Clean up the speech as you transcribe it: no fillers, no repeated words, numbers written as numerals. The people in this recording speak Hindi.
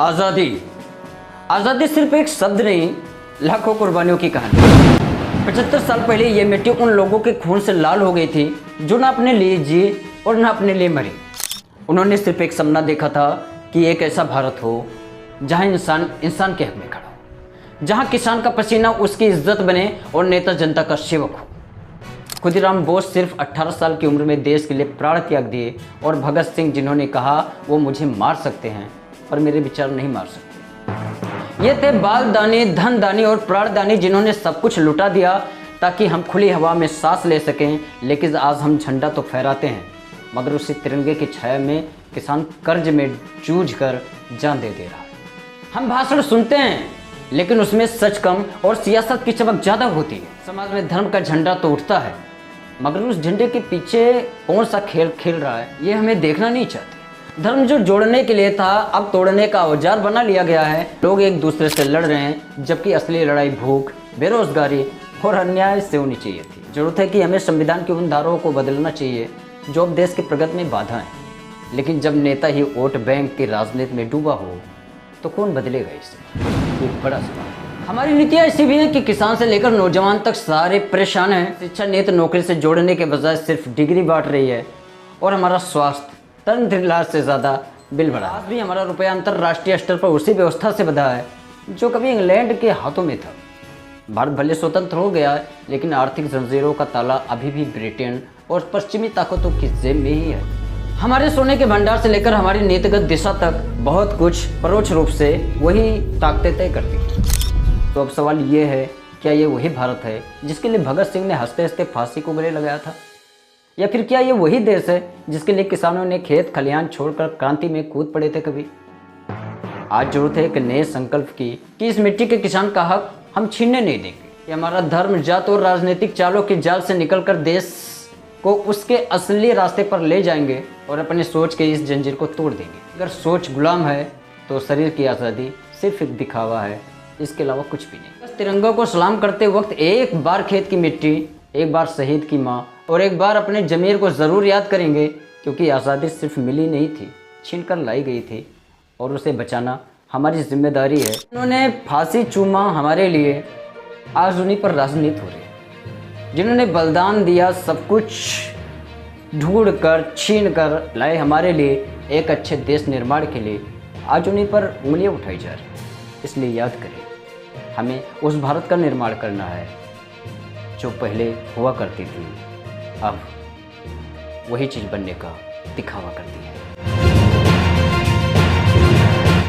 आज़ादी। आज़ादी सिर्फ एक शब्द नहीं, लाखों कुर्बानियों की कहानी। 75 साल पहले ये मिट्टी उन लोगों के खून से लाल हो गई थी जो ना अपने लिए जिए और ना अपने लिए मरे। उन्होंने सिर्फ एक सपना देखा था कि एक ऐसा भारत हो जहाँ इंसान इंसान के हक में खड़ा हो, जहाँ किसान का पसीना उसकी इज्जत बने और नेता जनता का सेवक हो। खुदीराम बोस सिर्फ 18 साल की उम्र में देश के लिए प्राण त्याग दिए, और भगत सिंह जिन्होंने कहा वो मुझे मार सकते हैं पर मेरे विचार नहीं मार सकते। ये थे बालदानी, धनदानी और प्राणदानी जिन्होंने सब कुछ लुटा दिया ताकि हम खुली हवा में सांस ले सकें। लेकिन आज हम झंडा तो फहराते हैं मगर उसी तिरंगे की छाया में किसान कर्ज में जूझ कर जान दे रहा है। हम भाषण सुनते हैं लेकिन उसमें सच कम और सियासत की चमक ज़्यादा होती है। समाज में धर्म का झंडा तो उठता है मगर उस झंडे के पीछे कौन सा खेल खेल रहा है ये हमें देखना नहीं चाहते। धर्म जो जोड़ने के लिए था अब तोड़ने का औजार बना लिया गया है। लोग एक दूसरे से लड़ रहे हैं जबकि असली लड़ाई भूख, बेरोजगारी और अन्याय से होनी चाहिए थी। जरूरत है कि हमें संविधान की उन धाराओं को बदलना चाहिए जो अब देश की प्रगति में बाधा है। लेकिन जब नेता ही वोट बैंक की राजनीति में डूबा हो तो कौन बदलेगा इसे? एक बड़ा सवाल। हमारी नीतियाँ ऐसी भी हैं कि किसान से लेकर नौजवान तक सारे परेशान हैं। शिक्षा नीति नौकरी से जोड़ने के बजाय सिर्फ डिग्री बांट रही है, और हमारा स्वास्थ्य तंत्र इलाज से ज़्यादा बिल बढ़ा। आज भी हमारा रुपया अंतर्राष्ट्रीय स्तर पर उसी व्यवस्था से बंधा है जो कभी इंग्लैंड के हाथों में था। भारत भले स्वतंत्र हो गया है लेकिन आर्थिक जंजीरों का ताला अभी भी ब्रिटेन और पश्चिमी ताकतों की जेब में ही है। हमारे सोने के भंडार से लेकर हमारी नीतिगत दिशा तक बहुत कुछ परोक्ष रूप से वही ताकतें तय करती हैं। तो अब सवाल ये है, क्या ये वही भारत है जिसके लिए भगत सिंह ने हंसते हंसते फांसी को गले लगाया था? या फिर क्या ये वही देश है जिसके लिए किसानों ने खेत खलिहान छोड़कर क्रांति में कूद पड़े थे कभी? आज जरूरत है एक नए संकल्प की कि इस मिट्टी के किसान का हक हम छीनने नहीं देंगे। कि हमारा धर्म, जात और राजनीतिक चालों के जाल से निकलकर देश को उसके असली रास्ते पर ले जाएंगे और अपनी सोच के इस जंजीर को तोड़ देंगे। अगर सोच गुलाम है तो शरीर की आज़ादी सिर्फ एक दिखावा है, इसके अलावा कुछ भी नहीं। बस तिरंगा को सलाम करते वक्त एक बार खेत की मिट्टी, एक बार शहीद की माँ और एक बार अपने ज़मीर को ज़रूर याद करेंगे, क्योंकि आज़ादी सिर्फ मिली नहीं थी, छीन कर लाई गई थी और उसे बचाना हमारी जिम्मेदारी है। उन्होंने फांसी चूमा हमारे लिए, आज उन्हीं पर राजनीति हो रही है। जिन्होंने बलिदान दिया, सब कुछ ढूंढ कर छीन कर लाए हमारे लिए एक अच्छे देश निर्माण के लिए, आज उन्हीं पर उंगलियां उठाई जा रही। इसलिए याद करें, हमें उस भारत का निर्माण करना है जो पहले हुआ करती थी, अब वही चीज़ बनने का दिखावा करती है।